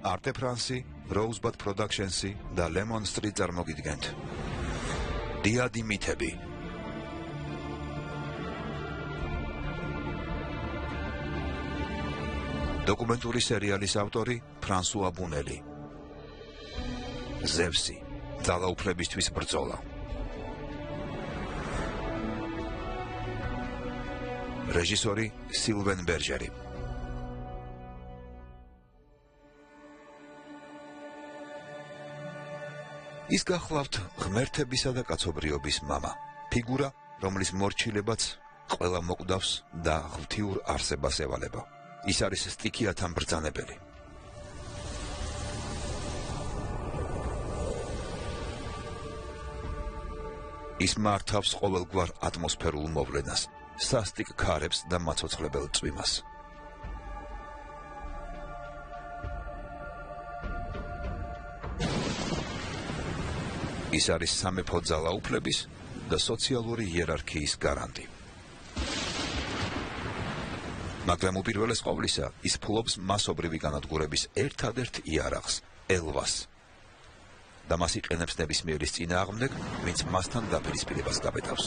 Arte France, Rosebud Productions და Lemon Street წარმოგიდგენთ. დიადი მითები. დოკუმენტური სერიალის ავტორი ფრანსუა ბუნელი. ზევსი, ძალაუფლებისთვის ბრძოლა. რეჟისორი სილვენ ბერჟერი. ის გახლავთ ღმერთებისა და კაცობრიობის მამა, ფიგურა, რომლის მორჩილებაც ყველა მოკვდავს და ღვთიურ არსებას ევალება. ის არის სტიქიათა მბრძანებელი. ის მართავს ყოველგვარ ატმოსფერულ მოვლენას, სასტიკ ქარებს და მაცოცხლებელ წვიმას. ის არის სამეფო ძალაუფლების და სოციალური იერარქიის გარანტი. მაგრამ უპირველეს ყოვლისა, ის ფლობს მასობრივი განადგურების ერთადერთ იარაღს, ელვას. და მას იყენებს ნებისმიერის წინააღმდეგ, ვინც მასთან დაპირისპირებას გაბედავს.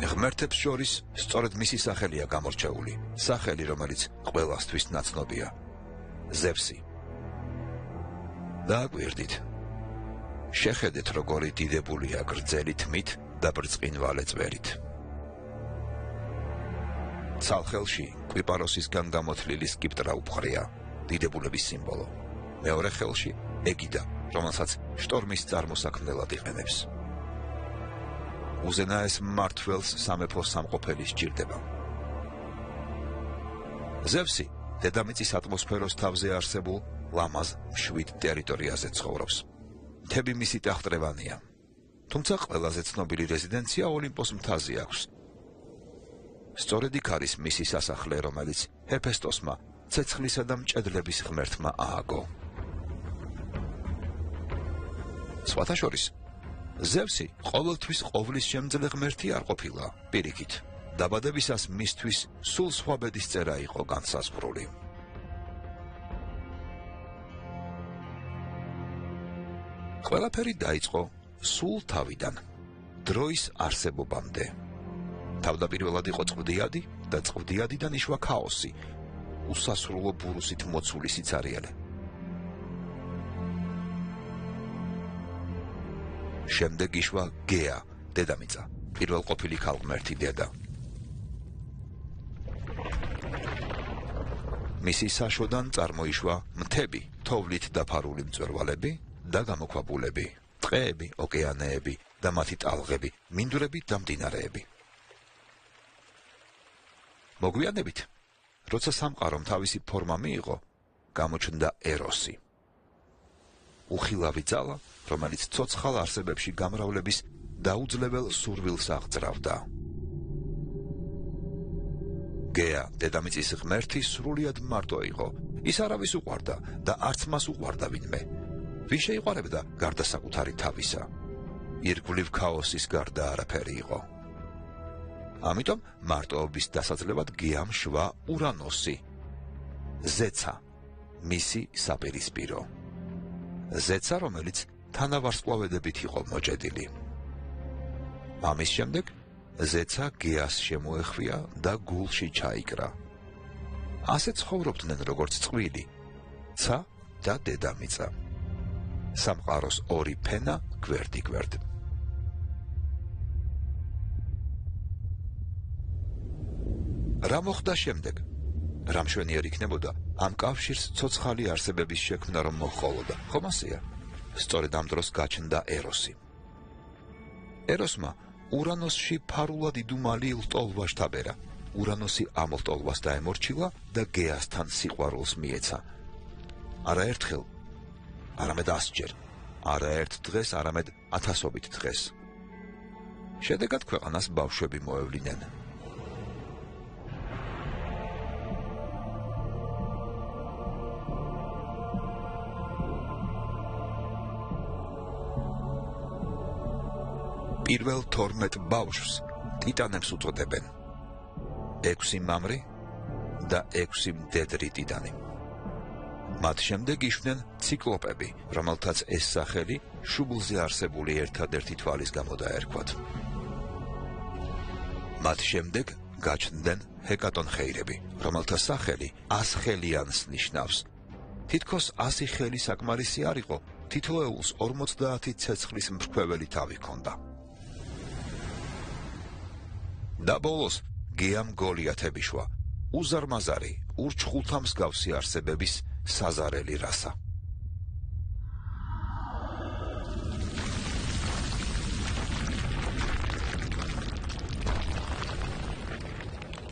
ღმერთებს შორის სწორედ მისი სახელია გამორჩეული, სახელი, რომელიც ყველასთვის ნაცნობია. ზევსი. დააკვირდით. შეხედეთ, როგორი დიდებულია გრძელი თმით და ბრწყინვალე წვერით. ცალხელში კვიპაროსისგან გამოთლილი სკიპტრა უფხრია, დიდებულების სიმბოლო. მეორე ხელში ეგიდა, რომელსაც შტორმის წარმოსაქმნელად იყენებს. უზენაეს მმართველს სამეფო სამყოფელი სჭირდება. ზევსი დედამიწის ატმოსფეროს თავზე არსებულ ლამაზ მშვიდ ტერიტორიაზე ცხოვრობს. მთები მისი ტახტრევანია. თუმცა ყველაზე ცნობილი რეზიდენცია ოლიმპოს მთაზე აქვს. სწორედ იქ არის მისი სასახლე, რომელიც ჰეფესტოსმა, ცეცხლისა და მჭედლების ღმერთმა ააგო. სხვათა შორის, ზევსი ყოველთვის ყოვლის შემძლე ღმერთი არ ყოფილა, პირიქით. დაბადებისას მისთვის სულ სხვა ბედის წერა იყო განსაზღვრული. ყველაფერი დაიწყო სულ თავიდან, დროის არსებობამდე. თავდაპირველად იყო წვდიადი და წვდიადიდან იშვა ქაოსი, უსასრულო ბურუსით მოცული სიცარიელე. შემდეგ იშვა გეა, დედამიწა, პირველყოფილი ქალღმერთი დედა. მისი საშოდან წარმოიშვა მთები, თოვლით დაფარული მწვერვალები და გამოქვაბულები, ტყეები, ოკეანეები და მათი ტალღები, მინდვრები და მდინარეები. მოგვიანებით, როცა სამყარომ თავისი ფორმა მიიღო, გამოჩნდა ეროსი. უხილავი ძალა, რომელიც ცოცხალ არსებებში გამრავლების დაუძლებელ სურვილს აღძრავდა. გეა, დედამიწის ღმერთი, სრულიად მარტო იყო. ის არავის უყვარდა და არც მას უყვარდა ვინმე. ვინ შეიყვარებდა გარდა საკუთარი თავისა? ირგვლივ ქაოსის გარდა არაფერი იყო. ამიტომ მარტოობის დასაძლევად გეამ შვა ურანოსი, ზეცა, მისი საპირისპირო. ზეცა, რომელიც თანავარსკვლავედებით იყო მოჭედილი. ამის შემდეგ ზეცა გეას შემოეხვია და გულში ჩაიკრა. ასე ცხოვრობდნენ როგორც წყვილი, ცა და დედამიწა. სამყაროს ორი ფენა გვერდიგვერდ. რა მოხდა შემდეგ? რა მშვენიერი იქნებოდა ამ კავშირს ცოცხალი არსებების შექმნა რომ მოჰყოლოდა, ხომ ასეა? სწორედ ამ დროს გაჩნდა ეროსი. ეროსმა ურანოსში ფარულად იდუმალი ლტოლვა შთაბერა. ურანოსი ამ ლტოლვას დაემორჩილა და გეასთან სიყვარულს მიეცა. არაერთხელ, არამედ 100-ჯერ, არაერთ დღეს, არამედ 1000-ობით დღეს. შედეგად ქვეყანას ბავშვები მოევლინენ. პირველ 12 ბავშვს ტიტანებს უწოდებენ. 6 მამრი, და 6 მდედრი ტიტანი. მათ შემდეგ იშვნენ ციკლოპები, რომელთაც ეს სახელი შუბლზე არსებული ერთადერთი თვალის გამო დაერქვათ. მათ შემდეგ გაჩნდნენ ჰეკატონხეირები, რომელთა სახელი 100 ხელიანს ნიშნავს. თითქოს 100 ხელი საკმარისი არ იყო, თითოეულს 50 ცეცხლის მფრქვეველი თავი ჰქონდა. და ბოლოს გეამ გოლიათები შვა, უზარმაზარი, ურჩხულთა მსგავსი არსებების საზარელი რასა.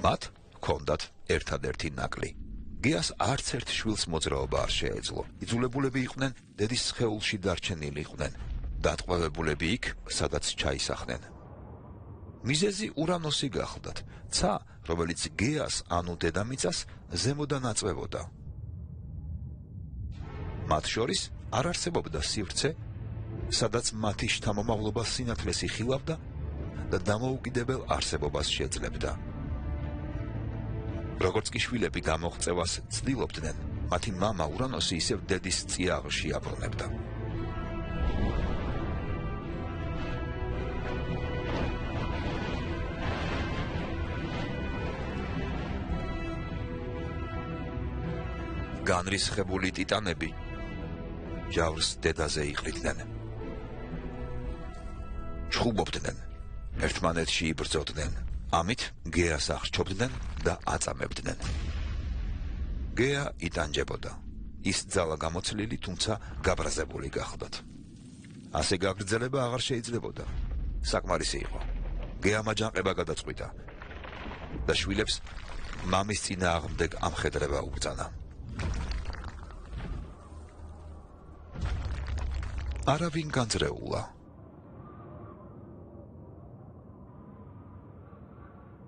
მათ ჰქონდათ ერთადერთი ნაკლი. გეას არც ერთ შვილს მოძრაობა არ შეეძლო. იძულებულები იყვნენ დედის სხეულში დარჩენილი იყვნენ, დატყვევებულები იქ, სადაც ჩაისახნენ. მიზეზი ურანოსი გახლდათ, ცა, რომელიც გეას ანუ დედამიწას ზემოდან აწვევოდა. მათ შორის არ არსებობდა სივრცე, სადაც მათი შთამომავლობა სინათლეს იხილავდა და დამოუკიდებელ არსებობას შეძლებდა. როგორც კი შვილები გამოღწევას ცდილობდნენ, მათი მამა ურანოსი ისევ დედის წიაღში აბრუნებდა. განრისხებული ტიტანები ჯავრს დედაზე იყრიდნენ. ჩხუბობდნენ, ერთმანეთში იბრძოდნენ, ამით გეას აღრჩობდნენ და აწამებდნენ. გეა იტანჯებოდა. ის ძალა გამოცლილი, თუმცა გაბრაზებული გახლდათ. ასე გაგრძელება აღარ შეიძლებოდა. საკმარისი იყო. გეამ აჯანყება გადაწყვიტა და შვილებს მამის წინააღმდეგ ამხედრება უბრძანა. არავინ განძრეულა.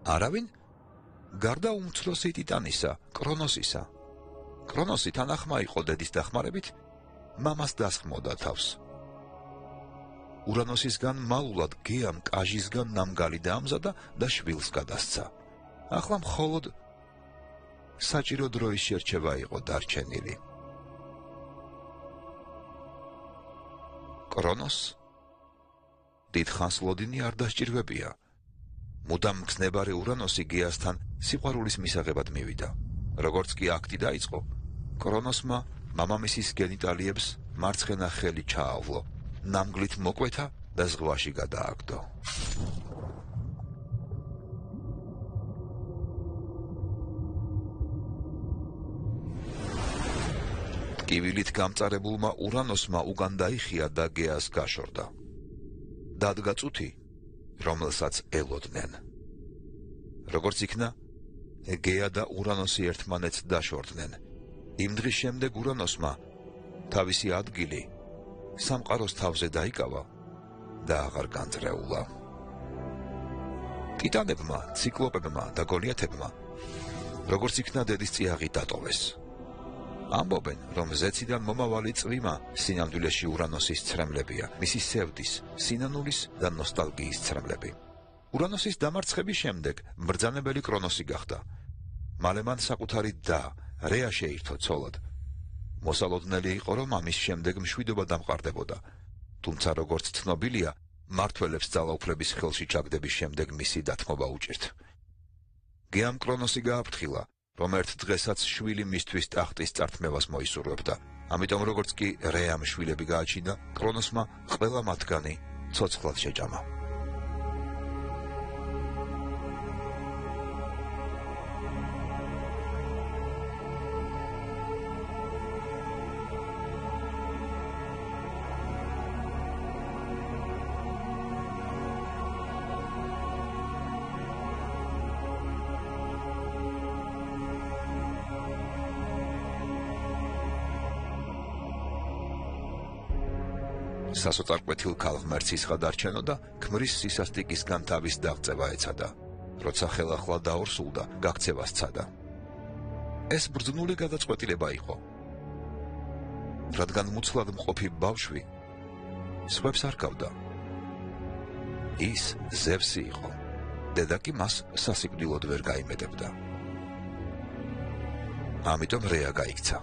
არავინ? გარდა უმცროსი ტიტანისა, კრონოსისა. კრონოსი თანახმა იყო დედის დახმარებით, მამას დასხმოდა თავს. ურანოსისგან მალულად გეამ კაჟისგან ნამგალი დაამზადა და შვილს გადასცა. ახლა მხოლოდ საჭირო დროის შერჩევა იყო დარჩენილი. კრონოს დიდხანს ლოდინი არ დასჭირვებია. მუდამ მგზნებარე ურანოსი გეასთან სიყვარულის მისაღებად მივიდა. როგორც კი აქტი დაიწყო, კრონოსმა მამამისის გენიტალიებს მარცხენა ხელი ჩაავლო, ნამგლით მოკვეთა და ზღვაში გადააგდო. ტკივილით გამწარებულმა ურანოსმა უგან დაიხია და გეას გაშორდა. დადგა წუთი, რომელსაც ელოდნენ. როგორც იქნა, გეა და ურანოსი ერთმანეთს დაშორდნენ. იმ დღის შემდეგ ურანოსმა თავისი ადგილი სამყაროს თავზე დაიკავა და აღარ განძრეულა. ტიტანებმა, ციკლოპებმა და გოლიათებმა როგორც იქნა დედის წიაღი დატოვეს. ამბობენ, რომ ზეციდან მომავალი წვიმა სინამდვილეში ურანოსის ცრემლებია, მისი სევდის, სინანულის და ნოსტალგიის ცრემლები. ურანოსის დამარცხების შემდეგ მბრძანებელი კრონოსი გახდა. მალე მან საკუთარი და რეა შეირთო ცოლად. მოსალოდნელი იყო, რომ ამის შემდეგ მშვიდობა დამყარდებოდა, თუმცა როგორც ცნობილია, მმართველებს ძალაუფლების ხელში ჩაგდების შემდეგ მისი დათმობა უჭირთ. გეამ კრონოსი გააფრთხილა, რომ ერთ დღესაც შვილი მისთვის ტახტის წართმევას მოისურვებდა. ამიტომ როგორც კი რეამ შვილები გააჩინა, კრონოსმა ყველა მათგანი ცოცხლად შეჭამა. სასოწარკვეთილ ქალღმერთს ისხა დარჩენო და ქმრის სისასტიკისგან თავის დაღწევა ეცადა. როცა ხელახლა დაორსულდა, გაქცევა სცადა. ეს ბრძნული გადაწყვეტილება იყო. რადგან მუცლად მყოფი ბავშვი სხვებს არ გავდა. ის ზევსი იყო. დედა კი მას სასიკვდილოდ ვერ გაიმეტებდა. ამიტომ რეა გაიქცა.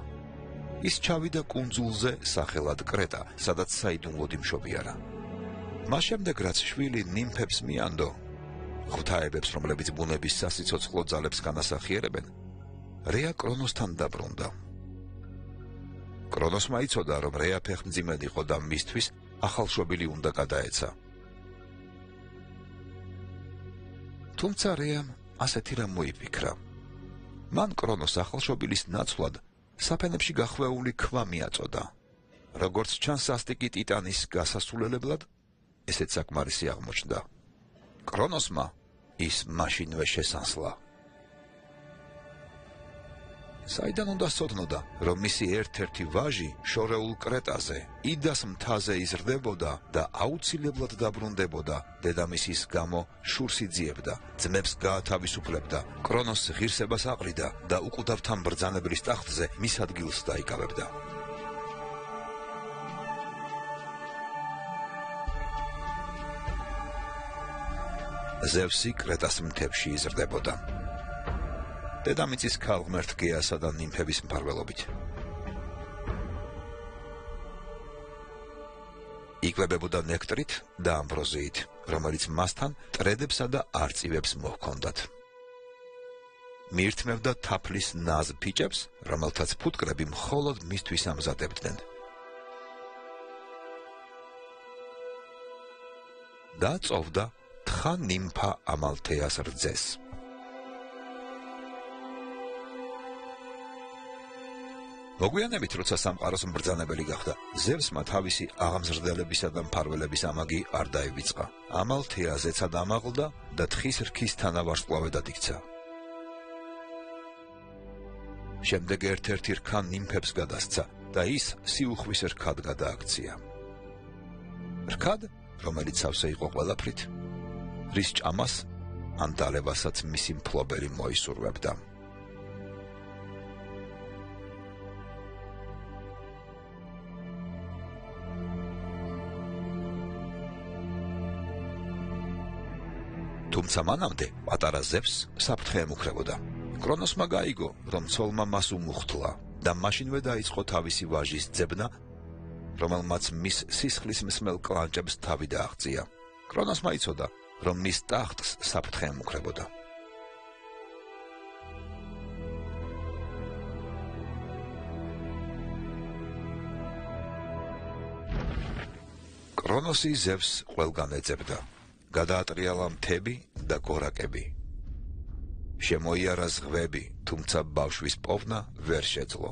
ის ჩავიდა კუნძულზე სახელად კრეტა, სადაც საიდუმლოდ იმშობიარა. მას შემდეგ რაც შვილი ნიმფებს მიანდო, ღვთაებებს, რომლებიც ბუნების სასიცოცხლო ძალებს განასახიერებენ, რეა კრონოსთან დაბრუნდა. კრონოსმა იცოდა, რომ რეა ფეხმძიმედ იყო და მისთვის ახალშობილი უნდა გადაეცა. თუმცა რეამ ასეთი რამ მოიფიქრა. მან კრონოს ახალშობილის ნაცვლად საფენებში გახვეული ქვა მიაწოდა. როგორც ჩანს სასტიკი ტიტანის გასასულელებლად, ესეც საკმარისი აღმოჩნდა. კრონოსმა ის მაშინვე შესანსლა. საიდან უნდა სწოდნოდა, რომ მისი ერთ-ერთი ვაჟი შორეულ კრეტაზე, იდას მთაზე იზრდებოდა და აუცილებლად დაბრუნდებოდა, დედამისის გამო შურს იძიებდა, ძმებს გაათავისუფლებდა, კრონოს ღირსებას აყრიდა და უკვდავთან ბრძანებლის ტახტზე მის ადგილს დაიკავებდა. ზევსი კრეტას მთებში იზრდებოდა. დედამიწის ქალღმერთ გეასა და ნიმფების მფარველობით. იკვებებოდა ნექტრით და ამბროზიით, რომელიც მასთან ტრედებსა და არწივებს მოჰქონდათ. მიირთმევდა თაფლის ნაზ ფიჭებს, რომელთაც ფუტკრები მხოლოდ მისთვის ამზადებდნენ. და წოვდა თხა ნიმფა ამალთეას რძეს. მოგვიანებით, როცა სამყაროს მბრძანებელი გახდა, ზევსმა თავისი აღმზრდელებისა და მფარველების ამაგი არ დაივიწყა. ამალთეა ზეცად ამაღლდა და თხის რქის თანავარსკვლავედად იქცა. შემდეგ ერთ-ერთი რქა ნიმფებს გადასცა და ის სიუხვის რქად გადააქცია. რქად, რომელიც სავსე იყო ყველაფრით, რის ჭამას ან დალევასაც მისი მფლობელი მოისურვებდა. თუმცა მანამდე პატარა ზევსს საფრთხე ემუქრებოდა. კრონოსმა გაიგო, რომ ცოლმა მას უმუხთლა და მაშინვე დაიწყო თავისი ვაჟის ძებნა, რომელმაც მის სისხლის მსმელ კლანჭებს თავი დააღწია. კრონოსმა იცოდა, რომ მის ტახტს საფრთხე ემუქრებოდა. კრონოსი ზევსს ყველგან ეძებდა. გადაატრიალა მთები და გორაკები. შემოიარა ზღვები, თუმცა ბავშვის პოვნა ვერ შეძლო.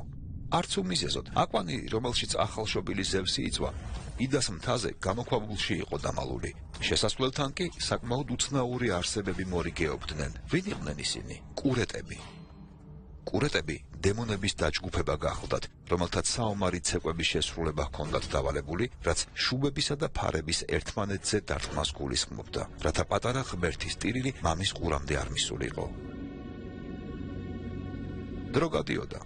არც უმიზეზოდ, აკვანი, რომელშიც ახალშობილი ზევსი იწვა, იდას მთაზე გამოქვაბულში იყო დამალული. შესასვლელთან კი საკმაოდ უცნაური არსებები მორიგეობდნენ. ვინ იყვნენ ისინი? კურეტები. კურეტები დემონების დაჯგუფება გახლდათ, რომელთაც საომარი ცეკვების შესრულება ჰქონდათ დავალებული, რაც შუბებისა და ფარების ერთმანეთზე დარტყმას გულისხმობდა, რათა პატარა ღმერთის ტირილი მამის ყურამდე არ მისულიყო. დრო გადიოდა.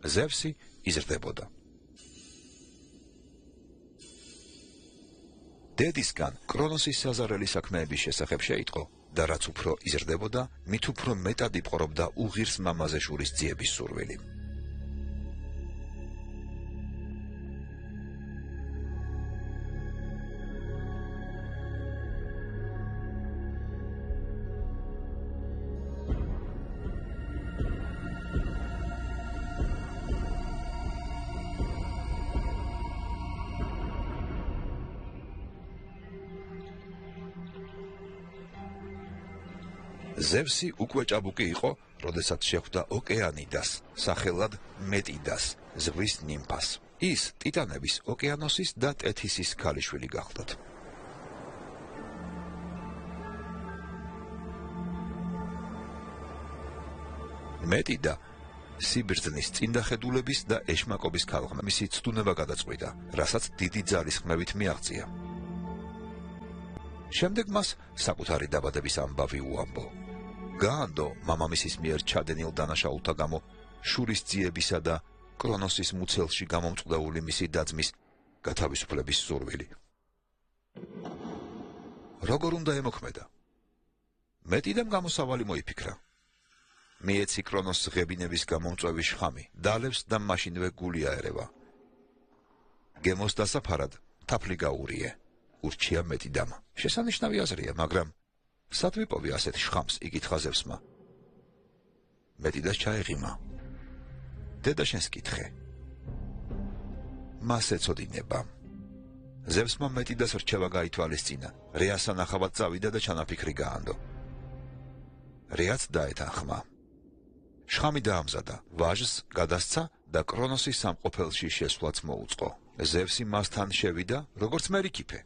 ზევსი იზრდებოდა. დედისგან კრონოსის საზარელი საქმეების შესახებ შეიტყო და რაც უფრო იზრდებოდა, მით უფრო მეტად იპყრობდა უღირს მამაზე შურის ძიების სურვილი. ზევსი უკვე ჭაბუკი იყო, როდესაც შეხვდა ოკეანიდას, სახელად მეტიდას, ზღვის ნიმფას. ის ტიტანების, ოკეანოსის და ტეთისის ქალიშვილი გახლდათ. მეტიდა სიბრძნის წინდახედულების და ეშმაკობის ქალღმერთი, მისი ცდუნება გადაწყვიტა, რასაც დიდი ძალისხმევით მიაღწია. შემდეგ მას საკუთარი დაბადების ამბავი უამბო. გაანდო მამამისის მიერ ჩადენილ დანაშაულთა გამო შურის ძიებისა და კრონოსის მუცელში გამომწყდეული მისი დაძმის გათავისუფლების სურვილი. როგორ უნდა ემოქმედა? მეტიდამ გამოსავალი მოიფიქრა. მიეცი კრონოსს ღებინების გამომწვევი შხამი, დალევს და მაშინვე გული აერევა. გემოს დასაფარად თაფლი გაურიე, ურჩია მეტიდამ. შესანიშნავი აზრია, მაგრამ სად ვიპოვი ასეთ შხამს, იკითხა ზევსმა. მეტიდას ჩაეღიმა. დედა შენს კითხე. მას ეწოდინება. ზევსმა მეტიდას რჩევა გაითვალისწინა, რეას ანახავად წავიდა და ჩანაფიქრი გაანდო. რეაც დაეთანხმა. შხამი დაამზადა, ვაჟს გადასცა და კრონოსის სამყოფელში შესვლაც მოუწყო. ზევსი მასთან შევიდა, როგორც მერიკიფე.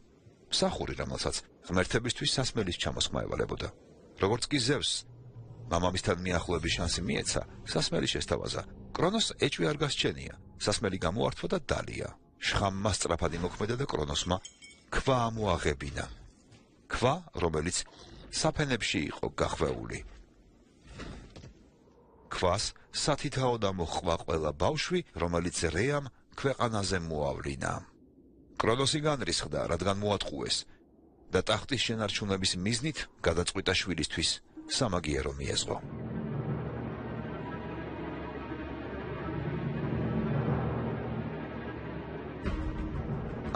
მსახური, რომელსაც ღმერთებისთვის სასმელის ჩამოსხმა ევალებოდა. როგორც კი ზევსს მამამისთან მიახლოების შანსი მიეცა, სასმელი შესთავაზა. კრონოს ეჭვი არ გასჩენია, სასმელი გამოართვა და დალია. შხამმა სწრაფად იმოქმედა და კრონოსმა ქვა ამოაღებინა. ქვა, რომელიც საფენებში იყო გახვეული. ქვას სათითაოდ ამოჰყვა ყველა ბავშვი, რომელიც რეამ ქვეყანაზე მოავლინა. კრონოსი განრისხდა, რადგან მოატყუეს და ტახტის შენარჩუნების მიზნით გადაწყვიტა შვილისთვის სამაგიერო მიეძღო.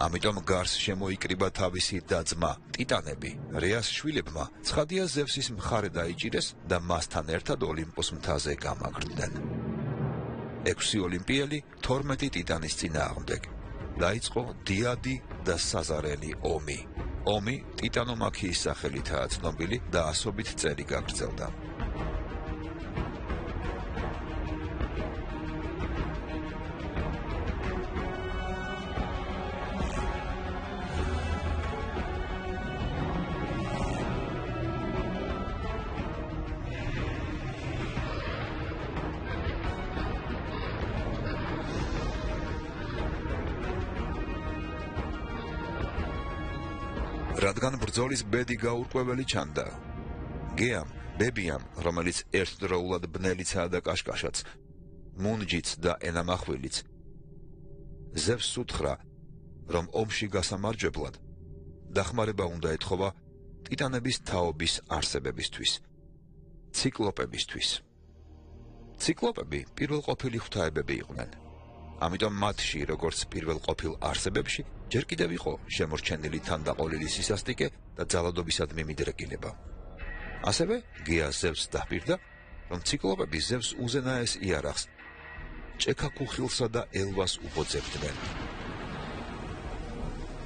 ამიტომ გარს შემოიკრიბა თავისი და-ძმა ტიტანები. რეას შვილებმა ცხადია ზევსის მხარე დაიჭირეს და მასთან ერთად ოლიმპოს მთაზე გამაგრდნენ. 6 ოლიმპიელი 12 ტიტანის წინააღმდეგ. დაიწყო დიადი და საზარელი ომი. ომი ტიტანომაქიის სახელითაა ცნობილი და ასობით წელი გაგრძელდა. რადგან ბრძოლის ბედი გაურკვეველი ჩანდა. გეამ, ბებიამ, რომელიც ერთდროულად ბნელიცაა და კაშკაშაც, მუნჯიც და ენამახვილიც, ზევსს უთხრა, რომ ომში გასამარჯვებლად დახმარება უნდა ეთხოვა ტიტანების თაობის არსებებისთვის, ციკლოპებისთვის. ციკლოპები პირველყოფილი ღვთაებები იყვნენ. ამიტომ მათში, როგორც პირველყოფილ არსებებში, ჯერ კიდევ იყო შემორჩენილი თანდაყოლილი სისასტიკე და ძალადობისადმი მიდრეკილება. ასევე გეა ზევსს დაჰპირდა, რომ ციკლოპები ზევსს უზენაეს იარაღს, ჭექა-ქუხილსა და ელვას უბოძებდნენ.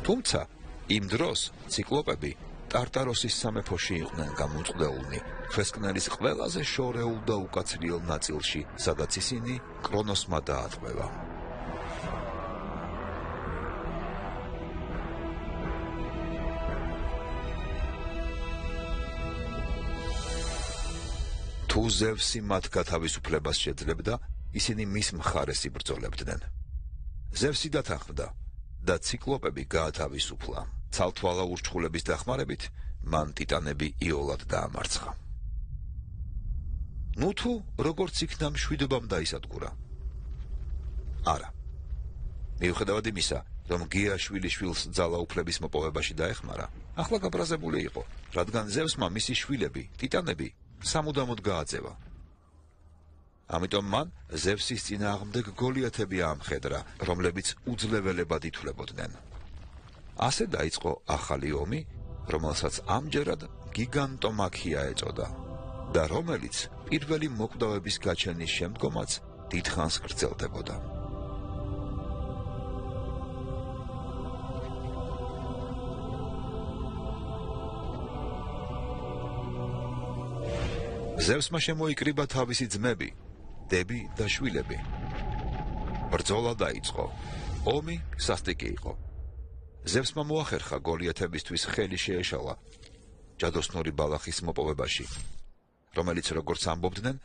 თუმცა იმ დროს ციკლოპები ტარტაროსის სამეფოში იყვნენ გამოწყდეულნი, ქვესკნელის ყველაზე შორეულ და უკაცრიელ ნაწილში, სადაც ისინი კრონოსმა დაატყვევა. თუ ზევსი მათ გათავისუფლებას შეძლებდა, ისინი მის მხარეს იბრძოლებდნენ. ზევსი დათანხმდა და ციკლოპები გაათავისუფლა. ცალთვალა ურჩხულების დახმარებით მან ტიტანები იოლად დაამარცხა. ნუ თუ როგორც იქნა მშვიდობამ დაისადგურა. არა. მიუხედავად იმისა, რომ გეა შვილიშვილს ძალაუფლების მოპოვებაში დაეხმარა, ახლა გაბრაზებული იყო, რადგან ზევსმა მისი შვილები, ტიტანები, სამუდამოდ გააძევა. ამიტომ მან ზევსის წინააღმდეგ გოლიათები აამხედრა, რომლებიც უძლეველებად ითვლებოდნენ. ასე დაიწყო ახალი ომი, რომელსაც ამჯერად გიგანტომაქია ეწოდა და რომელიც პირველი მოკვდავების გაჩენის შემდგომაც დიდხანს გრძელდებოდა. ზევსმა შემოიკრიბა თავისი ძმები, დები და შვილები. ბრძოლა დაიწყო. ომი სასტიკი იყო. ზევსმა მოახერხა გოლიათებისთვის ხელი შეეშალა ჯადოსნური ბალახის მოპოვებაში, რომელიც, როგორც ამბობდნენ,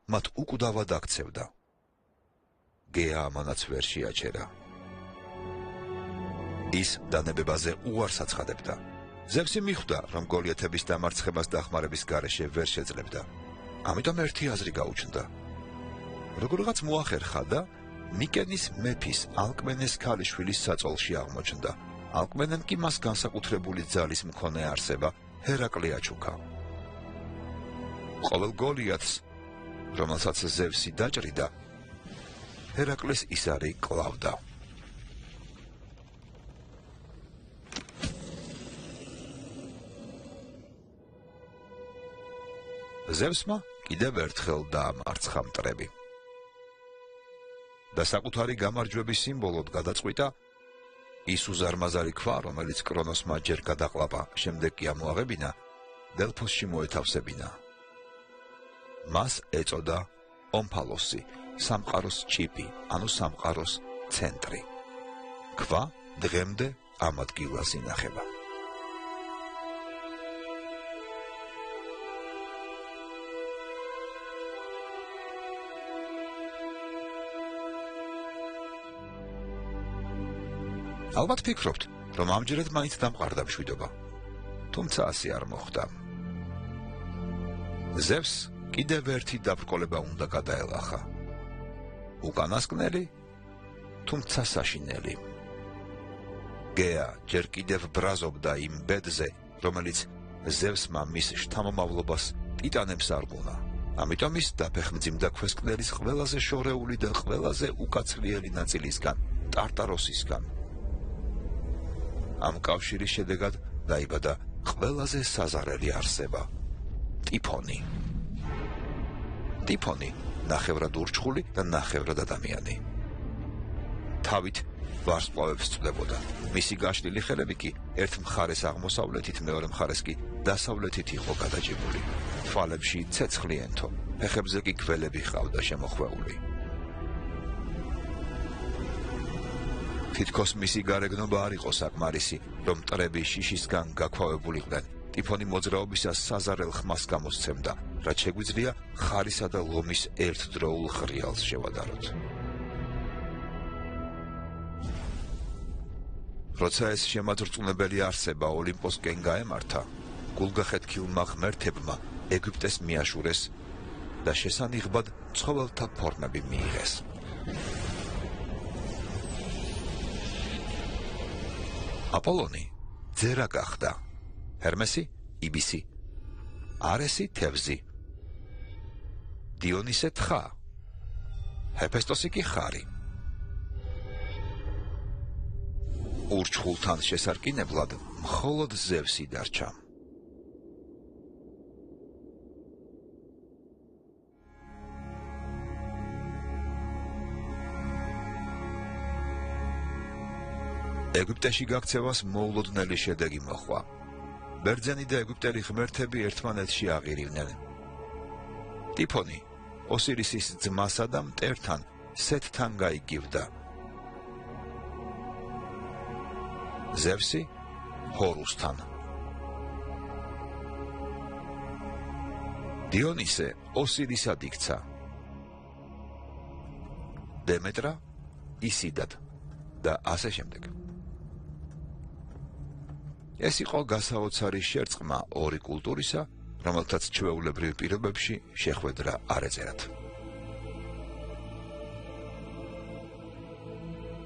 მათ უკვდავად აქცევდა. გეა ამანაც ვერ შეაჩერა. ის დანებებაზე უარს აცხადებდა. ზევსი მიხვდა, რომ გოლიათების დამარცხებას დახმარების გარეშე ვერ შეძლებდა. ამიტომ ერთი აზრი გაუჩნდა. როგორღაც მოახერხა და მიკენის მეფის ალკმენეს ქალიშვილის საწოლში აღმოჩნდა. ალკმენემ კი მას განსაკუთრებული ძალის მქონე არსება ჰერაკლე აჩუქა. ყოველ გოლიათს, რომელსაც ზევსი დაჭრიდა, ჰერაკლეს ისარი კლავდა. ზევსმა კიდევ ერთხელ დაამარცხა მტრები და საკუთარი გამარჯვების სიმბოლოდ გადაწყვიტა ის უზარმაზარი ქვა, რომელიც კრონოსმა ჯერ გადაყლაპა, შემდეგ კი ამოაღებინა, დელფოსში მოეთავსებინა. მას ეწოდა ომფალოსი, სამყაროს ჭიპი, ანუ სამყაროს ცენტრი. ქვა დღემდე ამ ადგილას ინახება. ალბათ ფიქრობთ, რომ ამჯერად მაინც დამყარდა მშვიდობა, თუმცა ასე არ მოხდა. ზევსს კიდევ ერთი დაბრკოლება უნდა გადაელახა. უკანასკნელი, თუმცა საშინელი. გეა ჯერ კიდევ ბრაზობდა იმ ბედზე, რომელიც ზევსმა მის შთამომავლობას ტიტანებს არგუნა. ამიტომ ის დაფეხმძიმდა ქვესკნელის ყველაზე შორეული და ყველაზე უკაცრიელი ნაწილისგან, ტარტაროსისგან. ამ კავშირის შედეგად დაიბადა ყველაზე საზარელი არსება ტიფონი. ტიფონი ნახევრად ურჩხული და ნახევრად ადამიანი. თავით ვარსკვლავებს წვდებოდა. მისი გაშლილი ხელები კი ერთ მხარეს აღმოსავლეთით, მეორე მხარეს კი დასავლეთით იყო გადაჭიმული. თვალებში ცეცხლი ენთო, ფეხებზე კი გველები ჰყავდა შემოხვეული. თითქოს მისი გარეგნობა არ იყო საკმარისი, რომ მტრები შიშისგან გაქვავებულიყვნენ. ტიფონი მოძრაობისას საზარელ ხმას გამოსცემდა, რაც შეგვიძლია ხარისა და ლომის ერთდროულ ღრიალს შევადაროთ. როცა ეს შემაძრწუნებელი არსება ოლიმპოსკენ გაემართა, გულგახეთქილმა ღმერთებმა ეგვიპტეს მიაშურეს და შესანიღბად ცხოველთა ფორმები მიიღეს. აპოლონი ძერა გახდა, ჰერმესი იბისი, არესი თევზი, დიონისე თხა, ჰეფესტოსი კი ხარი. ურჩხულთან შესარკინებლად მხოლოდ ზევსი დარჩა. ეგვიპტეში გაქცევას მოულოდნელი შედეგი მოჰყვა. ბერძენი და ეგვიპტელი ღმერთები ერთმანეთში აღირივნენ. ტიფონი ოსირისის ძმასა და მტერთან სეთთან გაიგივდა. ზევსი ჰორუსთან. დიონისე ოსირისად იქცა. დემეტრა ისიდად და ასე შემდეგ. ეს იყო გასაოცარი შერწყმა ორი კულტურისა, რომელთაც ჩვეულებრივ პირობებში შეხვედრა არ ეწერათ.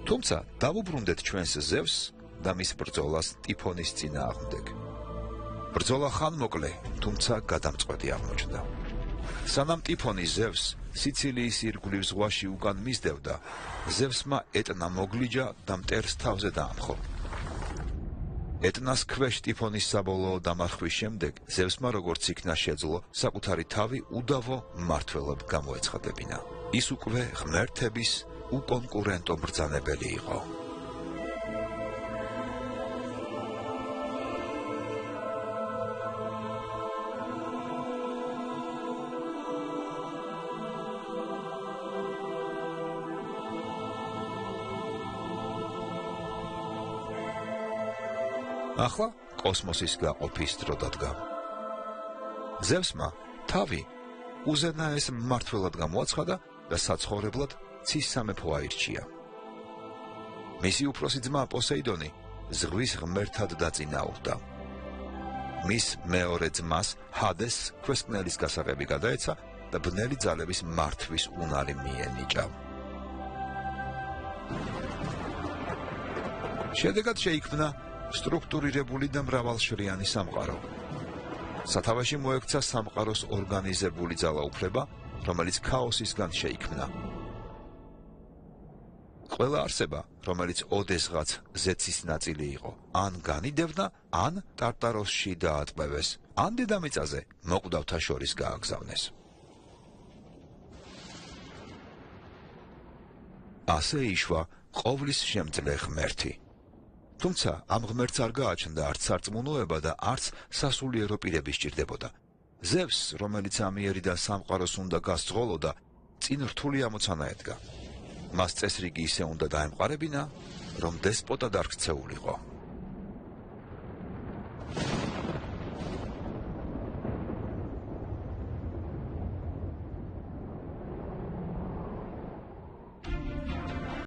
თუმცა დავუბრუნდეთ ჩვენს ზევსს და მის ბრძოლას ტიფონის წინააღმდეგ. ბრძოლა ხანმოკლე, თუმცა გადამწყვეტი აღმოჩნდა. სანამ ტიფონი ზევსს სიცილიის ირგვლივ ზღვაში უკან მისდევდა, ზევსმა ეტნა მოგლიჯა და მტერს თავზე დაამხო. ეტნას ქვეშ ტიფონის საბოლოო დამარხვის შემდეგ ზევსმა როგორც იქნა შეძლო, საკუთარი თავი უდავო მმართველად გამოეცხადებინა. ის უკვე ღმერთების უკონკურენტო ბრძანებელი იყო. ახლა კოსმოსის გაყოფის დრო დადგა. ზევსმა თავი უზენაეს მმართველად გამოაცხადა და საცხოვრებლად ცის სამეფო აირჩია. მისი უფროსი ძმა პოსეიდონი ზღვის ღმერთად დაწინაურდა. მის მეორე ძმას ჰადესს ქვესკნელის გასაღები გადაეცა და ბნელი ძალების მართვის უნარი მიენიჭა. შედეგად შეიქმნა სტრუქტურირებული და მრავალშრიანი სამყარო. სათავეში მოექცა სამყაროს ორგანიზებული ძალაუფლება, რომელიც ქაოსისგან შეიქმნა. ყველა არსება, რომელიც ოდესღაც ზეცის ნაწილი იყო, ან განიდევდა, ან ტარტაროსში დაატყვევეს, ან დედამიწაზე მოკვდავთა შორის გააგზავნეს. ასე იშვა ყოვლის შემძლე ღმერთი. თუმცა ამ ღმერთს არ გააჩნდა არც სარწმუნოება და არც სასულიერო პირები სჭირდებოდა. ზევსს, რომელიც ამიერი და სამყაროს უნდა გასძღოლოდა, წინ რთული ამოცანა ედგა. მას წესრიგი ისე უნდა დაემყარებინა, რომ დესპოტად არ ქცეულიყო.